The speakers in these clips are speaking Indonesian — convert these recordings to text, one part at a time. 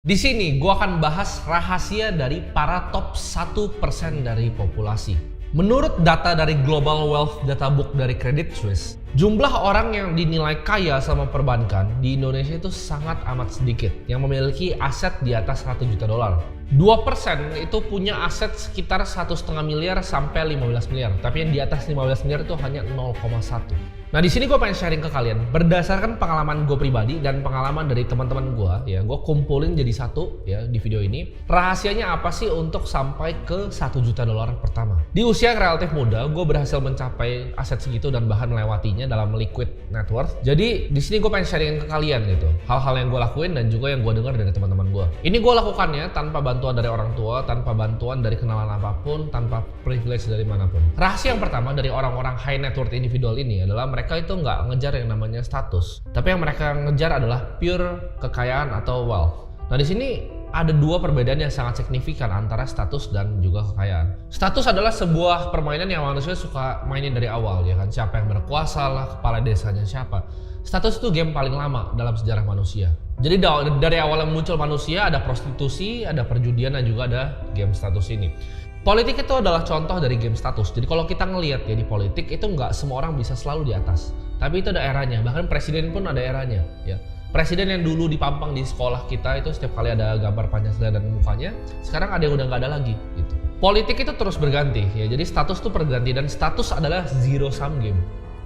Di sini gue akan bahas rahasia dari para top 1% dari populasi. Menurut data dari Global Wealth Data Book dari Credit Suisse, jumlah orang yang dinilai kaya sama perbankan di Indonesia itu sangat amat sedikit yang memiliki aset di atas 100 juta dolar. 2% itu punya aset sekitar 1,5 miliar sampai 15 miliar, tapi yang di atas 15 miliar itu hanya 0,1. Nah, di sini gue pengen sharing ke kalian berdasarkan pengalaman gue pribadi dan pengalaman dari teman-teman gue, ya. Gue kumpulin jadi satu ya di video ini. Rahasianya apa sih untuk sampai ke 1 juta dolar pertama? Di usia yang relatif muda, gue berhasil mencapai aset segitu dan bahkan melewatinya dalam liquid net worth. Jadi di sini gue pengen sharing ke kalian gitu, hal-hal yang gue lakuin dan juga yang gue dengar dari teman-teman gue. Ini gue lakukannya tanpa bantuan dari orang tua, tanpa bantuan dari kenalan apapun, tanpa privilege dari manapun. Rahasia yang pertama dari orang-orang high net worth individual ini adalah mereka itu nggak ngejar yang namanya status, tapi yang mereka ngejar adalah pure kekayaan atau wealth. Nah, di sini ada dua perbedaan yang sangat signifikan antara status dan juga kekayaan. Status adalah sebuah permainan yang manusia suka mainin dari awal, ya kan? Siapa yang berkuasa lah, kepala desanya siapa. Status itu game paling lama dalam sejarah manusia. Jadi dari awal yang muncul manusia ada prostitusi, ada perjudian, dan juga ada game status ini. Politik itu adalah contoh dari game status. Jadi kalau kita ngelihat ya di politik itu nggak semua orang bisa selalu di atas. Tapi itu ada eranya. Bahkan presiden pun ada eranya. Ya. Presiden yang dulu dipampang di sekolah kita itu setiap kali ada gambar Pancasila dan mukanya, sekarang ada yang udah nggak ada lagi. Gitu. Politik itu terus berganti. Ya. Jadi status itu berganti dan status adalah zero sum game.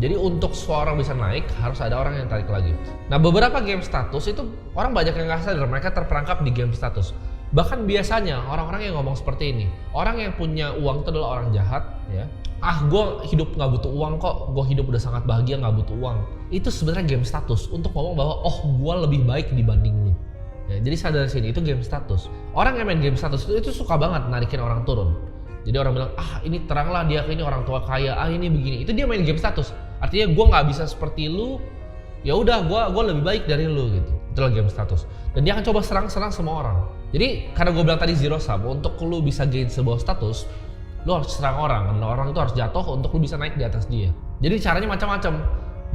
Jadi untuk seorang bisa naik harus ada orang yang tarik lagi. Nah, beberapa game status itu orang banyak yang nggak sadar mereka terperangkap di game status. Bahkan biasanya orang-orang yang ngomong seperti ini, orang yang punya uang itu adalah orang jahat, ya. Gue hidup nggak butuh uang kok, gue hidup udah sangat bahagia nggak butuh uang. Itu sebenarnya game status untuk ngomong bahwa gue lebih baik dibanding lu. Ya, jadi sadar sini itu game status. Orang yang main game status itu suka banget narikin orang turun. Jadi orang bilang ini teranglah dia ini orang tua kaya, ini begini. Itu dia main game status. Artinya gue nggak bisa seperti lu. Ya udah gue lebih baik dari lu gitu. Itulah game status. Dan dia akan coba serang semua orang. Jadi karena gue bilang tadi zero sum, untuk lu bisa gain sebuah status, lu harus serang orang. Dan orang itu harus jatuh untuk lu bisa naik di atas dia. Jadi caranya macam-macam.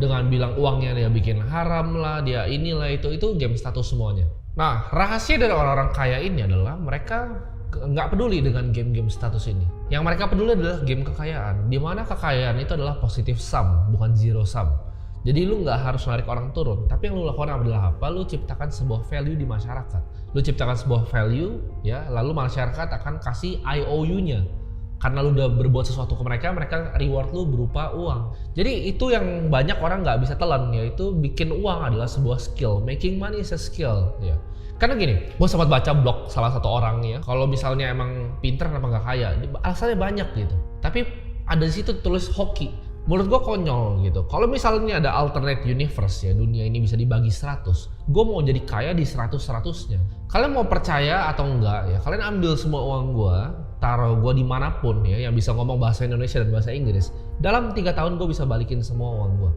Dengan bilang uangnya dia bikin haram lah, dia inilah itu game status semuanya. Nah, rahasia dari orang-orang kaya ini adalah mereka nggak peduli dengan game-game status ini. Yang mereka peduli adalah game kekayaan. Dimana kekayaan itu adalah positive sum, bukan zero sum. Jadi lu nggak harus narik orang turun, tapi yang lu lakukan adalah apa? Lu ciptakan sebuah value di masyarakat. Lu ciptakan sebuah value, ya, lalu masyarakat akan kasih IOU-nya. Karena lu udah berbuat sesuatu ke mereka reward lu berupa uang. Jadi itu yang banyak orang nggak bisa telan, yaitu bikin uang adalah sebuah skill. Making money is a skill, ya. Karena gini, gue sempat baca blog salah satu orang ya, kalau misalnya emang pinter kenapa nggak kaya, alasannya banyak gitu. Tapi ada di situ tulis hoki. Menurut gue konyol gitu. Kalau misalnya ada alternate universe ya, dunia ini bisa dibagi 100, gue mau jadi kaya di 100-100-nya. Kalian mau percaya atau enggak ya, kalian ambil semua uang gue, taruh gue dimanapun ya, yang bisa ngomong bahasa Indonesia dan bahasa Inggris. Dalam 3 tahun gue bisa balikin semua uang gue.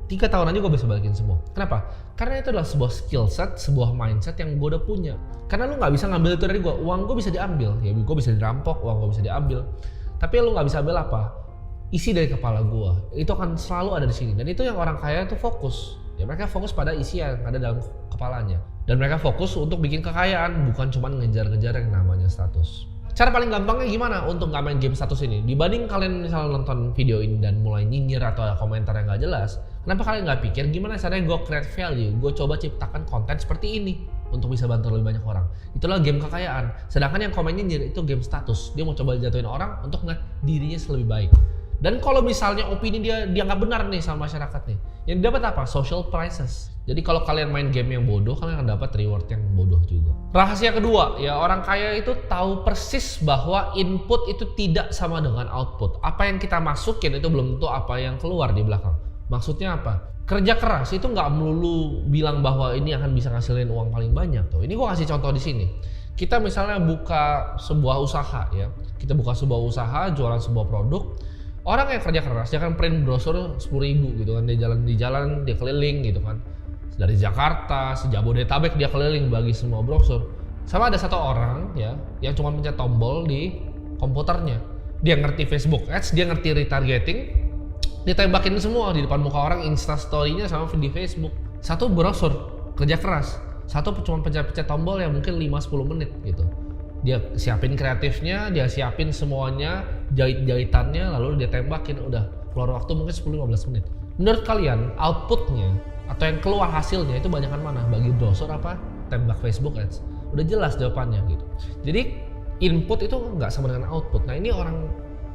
3 tahun aja gue bisa balikin semua. Kenapa? Karena itu adalah sebuah skill set, sebuah mindset yang gue udah punya. Karena lu gak bisa ngambil itu dari gue. Uang gue bisa diambil, ya gue bisa dirampok, uang gue bisa diambil. Tapi lu gak bisa ambil apa? Isi dari kepala gue. Itu akan selalu ada di sini. Dan itu yang orang kaya itu fokus. Ya mereka fokus pada isi yang ada dalam kepalanya. Dan mereka fokus untuk bikin kekayaan, bukan cuma ngejar-ngejar yang namanya status. Cara paling gampangnya gimana untuk nggak main game status ini? Dibanding kalian misalnya nonton video ini dan mulai nyinyir atau ada komentar yang nggak jelas, kenapa kalian nggak pikir gimana caranya gue create value? Gue coba ciptakan konten seperti ini untuk bisa bantu lebih banyak orang. Itulah game kekayaan. Sedangkan yang komen nyinyir itu game status. Dia mau coba jatuhin orang untuk ngeliat dirinya lebih baik. Dan kalau misalnya opini dia nggak benar nih sama masyarakat nih, yang dapat apa? Social prizes. Jadi kalau kalian main game yang bodoh, kalian akan dapat reward yang bodoh juga. Rahasia kedua, ya orang kaya itu tahu persis bahwa input itu tidak sama dengan output. Apa yang kita masukin itu belum tentu apa yang keluar di belakang. Maksudnya apa? Kerja keras itu nggak melulu bilang bahwa ini akan bisa ngasilin uang paling banyak tuh. Ini gua kasih contoh di sini. Kita misalnya buka sebuah usaha ya, kita buka sebuah usaha, jualan sebuah produk. Orang yang kerja keras, dia kan print brosur 10.000 gitu kan, di jalan dia keliling gitu kan. Dari Jakarta, sejabodetabek dia keliling bagi semua brosur. Sama ada satu orang ya, yang cuma pencet tombol di komputernya. Dia ngerti Facebook Ads, dia ngerti retargeting, ditembakin semua di depan muka orang, Insta story-nya sama di Facebook. Satu brosur, kerja keras. Satu cuma pencet-pencet tombol yang mungkin 5-10 menit gitu. Dia siapin kreatifnya, dia siapin semuanya, jahit-jahitannya, lalu dia tembakin, udah keluar waktu mungkin 10-15 menit. Menurut kalian outputnya atau yang keluar hasilnya itu banyakan mana? Bagi browser apa tembak Facebook Ads? Udah jelas jawabannya gitu. Jadi input itu nggak sama dengan output. Nah ini orang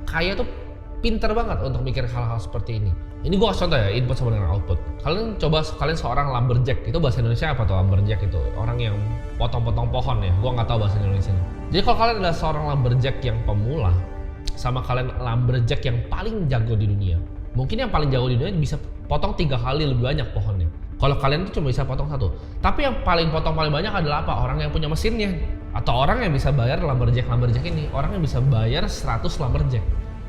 kaya tuh pinter banget untuk mikir hal-hal seperti ini. Ini gue kasih contoh ya, input sama dengan output. Kalian seorang lumberjack, itu bahasa Indonesia apa tuh lumberjack itu? Orang yang potong-potong pohon ya, gue nggak tahu bahasa Indonesia. Jadi kalau kalian adalah seorang lumberjack yang pemula, sama kalian lumberjack yang paling jago di dunia, mungkin yang paling jago di dunia bisa potong 3 kali lebih banyak pohonnya. Kalau kalian tuh cuma bisa potong 1. Tapi yang potong paling banyak adalah apa? Orang yang punya mesinnya. Atau orang yang bisa bayar lumberjack ini. Orang yang bisa bayar 100 lumberjack.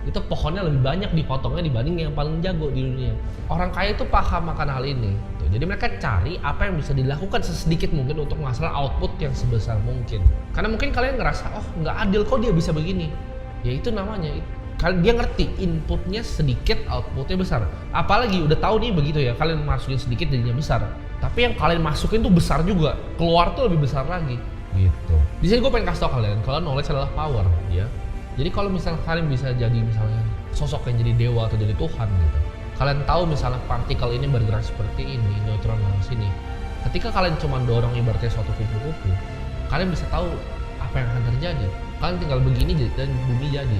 Itu pohonnya lebih banyak dipotongnya dibanding yang paling jago di dunia. Orang kaya itu paham akan hal ini. Jadi mereka cari apa yang bisa dilakukan sesedikit mungkin untuk menghasilkan output yang sebesar mungkin. Karena mungkin kalian ngerasa, oh nggak adil kok dia bisa begini. Ya itu namanya, dia ngerti inputnya sedikit, outputnya besar. Apalagi udah tahu nih begitu ya, kalian masukin sedikit jadinya besar. Tapi yang kalian masukin tuh besar juga, keluar tuh lebih besar lagi. Gitu. Di sini gue pengen kasih tau kalian, kalau knowledge adalah power, ya. Jadi kalau misalnya kalian bisa jadi misalnya sosok yang jadi dewa atau jadi Tuhan gitu. Kalian tahu misalnya partikel ini bergerak seperti ini, neutron dari sini. Ketika kalian cuma dorong ibaratnya suatu kupu-kupu, kalian bisa tahu apa yang akan terjadi. Kalian tinggal begini dan bumi jadi.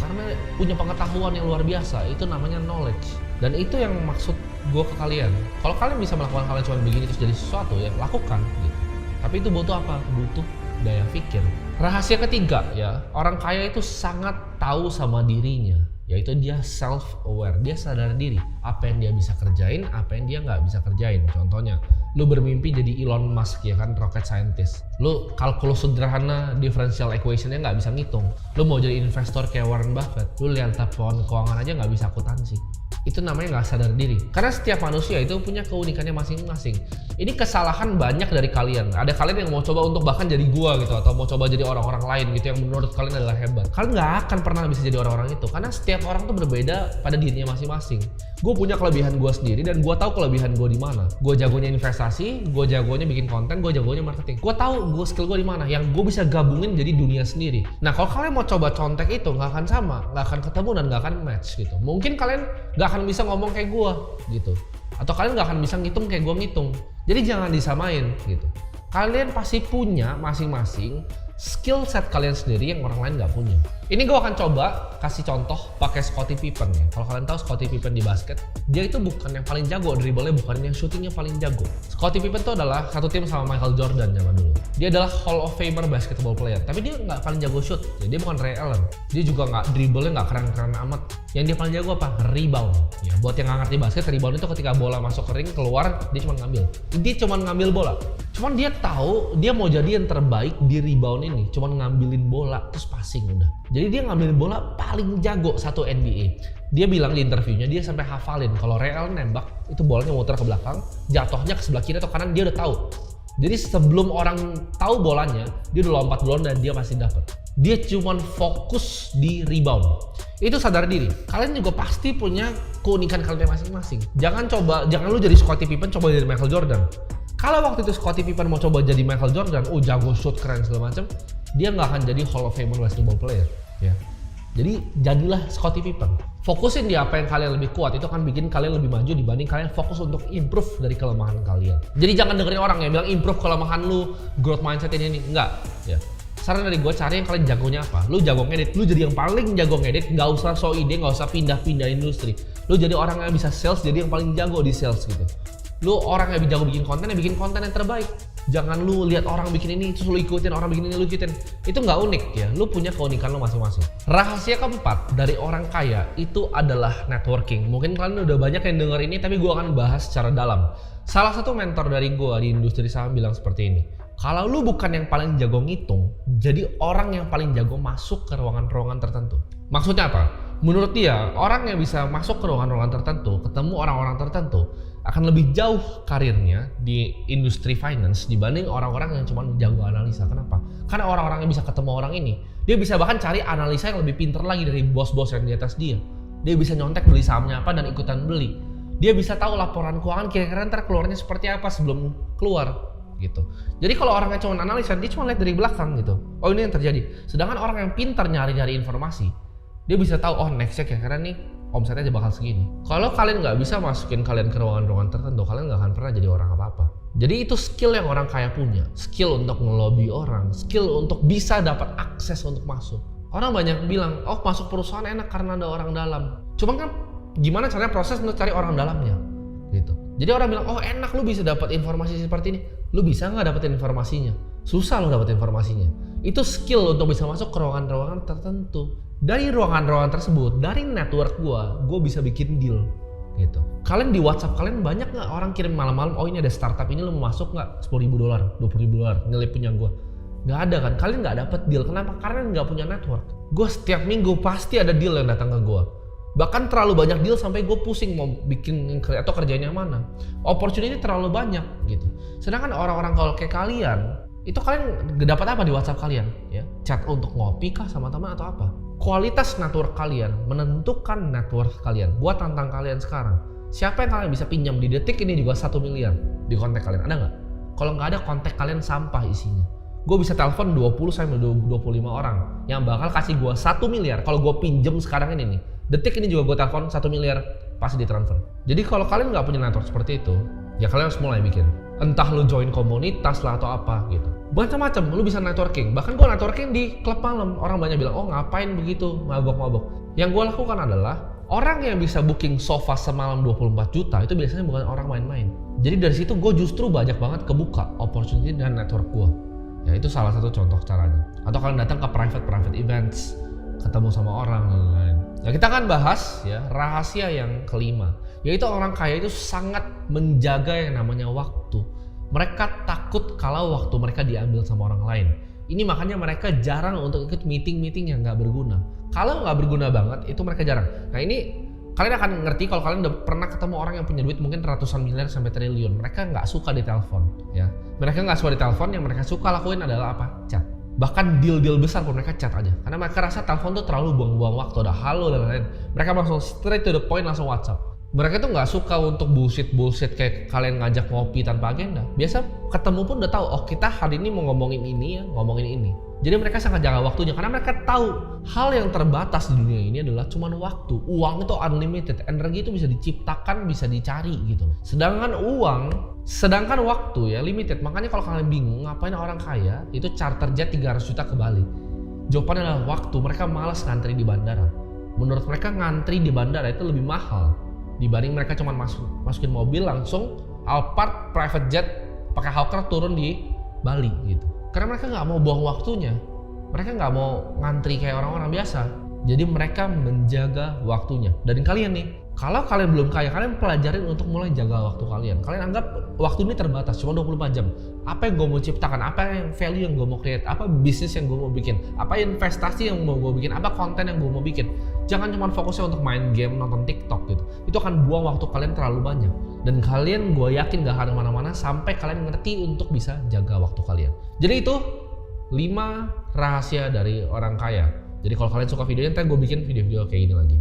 Karena punya pengetahuan yang luar biasa, itu namanya knowledge. Dan itu yang maksud gue ke kalian. Kalau kalian bisa melakukan hal yang cuma begini terus jadi sesuatu, ya lakukan gitu. Tapi itu butuh apa? Butuh daya pikir. Rahasia ketiga ya, orang kaya itu sangat tahu sama dirinya, yaitu dia self-aware, dia sadar diri apa yang dia bisa kerjain, apa yang dia nggak bisa kerjain. Contohnya, lu bermimpi jadi Elon Musk ya kan, rocket scientist. Lu kalkulus sederhana differential equationnya nggak bisa ngitung. Lu mau jadi investor kayak Warren Buffett, lu lihat laporan keuangan aja nggak bisa akuntansi. Itu namanya nggak sadar diri. Karena setiap manusia itu punya keunikannya masing-masing. Ini kesalahan banyak dari kalian. Ada kalian yang mau coba untuk bahkan jadi gua gitu, atau mau coba jadi orang-orang lain gitu yang menurut kalian adalah hebat. Kalian nggak akan pernah bisa jadi orang-orang itu, karena setiap orang tuh berbeda pada dirinya masing-masing. Gue punya kelebihan gue sendiri dan gue tahu kelebihan gue di mana. Gue jagonya investasi, gue jagonya bikin konten, gue jagonya marketing. Gue tahu gue skill gue di mana, yang gue bisa gabungin jadi dunia sendiri. Nah kalau kalian mau coba contek itu nggak akan sama, nggak akan ketemu dan nggak akan match gitu. Mungkin kalian nggak akan bisa ngomong kayak gue gitu, atau kalian nggak akan bisa ngitung kayak gue ngitung. Jadi jangan disamain gitu. Kalian pasti punya masing-masing skill set kalian sendiri yang orang lain nggak punya. Ini gue akan coba kasih contoh pakai Scottie Pippen ya. Kalau kalian tahu Scottie Pippen di basket, dia itu bukan yang paling jago dribblenya, bukan yang shootingnya paling jago. Scottie Pippen itu adalah satu tim sama Michael Jordan zaman dulu. Dia adalah Hall of Famer basketball player, tapi dia nggak paling jago shoot. Ya, dia bukan Ray Allen. Dia juga nggak dribblenya nggak keren-keren amat. Yang dia paling jago apa? Rebound. Ya, buat yang nggak ngerti basket, rebound itu ketika bola masuk ke ring keluar dia cuma ngambil. Dia cuma ngambil bola. Cuman dia tahu dia mau jadi yang terbaik di rebound ini, cuma ngambilin bola terus passing udah. Jadi dia ngambilin bola paling jago satu NBA. Dia bilang di interviewnya dia sampai hafalin kalau Ray Allen nembak itu bolanya muter ke belakang, jatuhnya ke sebelah kiri atau kanan dia udah tahu. Jadi sebelum orang tahu bolanya, dia udah lompat duluan dan dia pasti dapat. Dia cuma fokus di rebound. Itu sadar diri. Kalian juga pasti punya keunikan kalian masing-masing. Jangan lu jadi Scottie Pippen, coba jadi Michael Jordan. Kalau waktu itu Scottie Pippen mau coba jadi Michael Jordan, jago shoot keren segala macam, dia nggak akan jadi Hall of Famer basketball player, ya. Jadi jadilah Scottie Pippen. Fokusin di apa yang kalian lebih kuat, itu akan bikin kalian lebih maju dibanding kalian fokus untuk improve dari kelemahan kalian. Jadi jangan dengerin orang yang bilang improve kelemahan lu, growth mindset ini, enggak, ya. Saran dari gue, cari yang kalian jagonya apa. Lu jago ngedit, lu jadi yang paling jago ngedit, nggak usah so ide, nggak usah pindah-pindah industri. Lu jadi orang yang bisa sales, jadi yang paling jago di sales gitu. Lu orang yang jago bikin konten, ya bikin konten yang terbaik. Jangan lu lihat orang bikin ini terus lu ikutin, orang bikin ini lu ikutin. Itu nggak unik ya, lu punya keunikan lu masing-masing. Rahasia keempat dari orang kaya itu adalah networking. Mungkin kalian udah banyak yang denger ini, tapi gue akan bahas secara dalam. Salah satu mentor dari gue di industri saham bilang seperti ini. Kalau lu bukan yang paling jago ngitung, jadi orang yang paling jago masuk ke ruangan-ruangan tertentu. Maksudnya apa? Menurut dia, orang yang bisa masuk ke ruangan-ruangan tertentu, ketemu orang-orang tertentu, akan lebih jauh karirnya di industri finance dibanding orang-orang yang cuma jago analisa. Kenapa? Karena orang-orang yang bisa ketemu orang ini, dia bisa bahkan cari analisa yang lebih pinter lagi dari bos-bos yang di atas dia. Dia bisa nyontek beli sahamnya apa dan ikutan beli. Dia bisa tahu laporan keuangan kira-kira ntar keluarnya seperti apa sebelum keluar. gitu. Jadi kalau orangnya cuma analisa, dia cuma lihat dari belakang gitu. Oh ini yang terjadi. Sedangkan orang yang pintar nyari-nyari informasi, dia bisa tahu oh nextnya kira-kira nih omsetnya aja bakal segini. Kalau kalian nggak bisa masukin kalian ke ruangan-ruangan tertentu, kalian nggak akan pernah jadi orang apa-apa. Jadi itu skill yang orang kaya punya, skill untuk ngelobi orang, skill untuk bisa dapat akses untuk masuk. Orang banyak bilang, oh masuk perusahaan enak karena ada orang dalam. Cuma kan gimana caranya proses untuk cari orang dalamnya, gitu. Jadi orang bilang, oh enak lu bisa dapat informasi seperti ini. Lu bisa nggak dapetin informasinya? Susah lu dapat informasinya. Itu skill untuk bisa masuk ke ruangan-ruangan tertentu. Dari ruangan-ruangan tersebut, dari network gue bisa bikin deal gitu. Kalian di WhatsApp kalian banyak nggak orang kirim malam-malam, oh ini ada startup ini lo mau masuk nggak? $10.000, $20.000 nilai punya gue. Nggak ada kan? Kalian nggak dapet deal. Kenapa? Karena nggak punya network. Gue setiap minggu pasti ada deal yang datang ke gue. Bahkan terlalu banyak deal sampai gue pusing mau bikin atau kerjanya mana. Opportunity terlalu banyak gitu. Sedangkan orang-orang kalau kayak kalian, itu kalian dapat apa di WhatsApp kalian? Ya, chat untuk ngopi kah sama teman atau apa? Kualitas network kalian menentukan network kalian. Gua tantang kalian sekarang. Siapa yang kalian bisa pinjam di detik ini juga 1 miliar di kontak kalian? Ada nggak? Kalau nggak ada, kontak kalian sampah isinya. Gue bisa telepon 20-25 orang yang bakal kasih gue 1 miliar. Kalau gue pinjem sekarang ini nih, detik ini juga gue telepon 1 miliar pasti ditransfer. Jadi kalau kalian nggak punya network seperti itu, ya kalian harus mulai bikin. Entah lu join komunitas lah atau apa gitu. Macam-macam, lu bisa networking. Bahkan gue networking di klub malam. Orang banyak bilang, oh ngapain begitu, mabok-mabok. Yang gue lakukan adalah, orang yang bisa booking sofa semalam 24 juta itu biasanya bukan orang main-main. Jadi dari situ gue justru banyak banget kebuka opportunity dan network gue. Ya itu salah satu contoh caranya. Atau kalian datang ke private events, ketemu sama orang dan lain-lain. Nah kita akan bahas ya rahasia yang kelima, yaitu orang kaya itu sangat menjaga yang namanya waktu. Mereka takut kalau waktu mereka diambil sama orang lain. Ini makanya mereka jarang untuk ikut meeting-meeting yang nggak berguna. Kalau nggak berguna banget, itu mereka jarang. Nah ini kalian akan ngerti kalau kalian udah pernah ketemu orang yang punya duit mungkin ratusan miliar sampai triliun. Mereka nggak suka ditelepon, ya. Mereka nggak suka ditelepon, yang mereka suka lakuin adalah apa? Chat. Bahkan deal-deal besar pun mereka chat aja. Karena mereka rasa telepon tuh terlalu buang-buang waktu, ada halo dan lain-lain. Mereka langsung straight to the point, langsung WhatsApp. Mereka tuh nggak suka untuk bullshit kayak kalian ngajak ngopi tanpa agenda. Biasa ketemu pun udah tahu, oh kita hari ini mau ngomongin ini ya, ngomongin ini. Jadi mereka sangat jaga waktunya karena mereka tahu hal yang terbatas di dunia ini adalah cuma waktu. Uang itu unlimited, energi itu bisa diciptakan, bisa dicari gitu. Sedangkan waktu ya limited. Makanya kalau kalian bingung ngapain orang kaya itu charter jet 300 juta ke Bali. Jawabannya adalah waktu. Mereka malas ngantri di bandara. Menurut mereka ngantri di bandara itu lebih mahal dibanding mereka cuma masukin mobil langsung Alphard private jet pakai hawker turun di Bali gitu. Karena mereka nggak mau buang waktunya, mereka nggak mau ngantri kayak orang-orang biasa. Jadi mereka menjaga waktunya. Dan kalian nih, kalau kalian belum kaya, kalian pelajarin untuk mulai jaga waktu kalian. Kalian anggap waktu ini terbatas, cuma 24 jam. Apa yang gue mau ciptakan, apa yang value yang gue mau create, apa bisnis yang gue mau bikin, apa investasi yang mau gue bikin, apa konten yang gue mau bikin. Jangan cuma fokusnya untuk main game, nonton TikTok gitu. Itu akan buang waktu kalian terlalu banyak. Dan kalian gue yakin gak akan kemana-mana sampai kalian ngerti untuk bisa jaga waktu kalian. Jadi itu 5 rahasia dari orang kaya. Jadi kalau kalian suka videonya, ntar gue bikin video-video kayak gini lagi.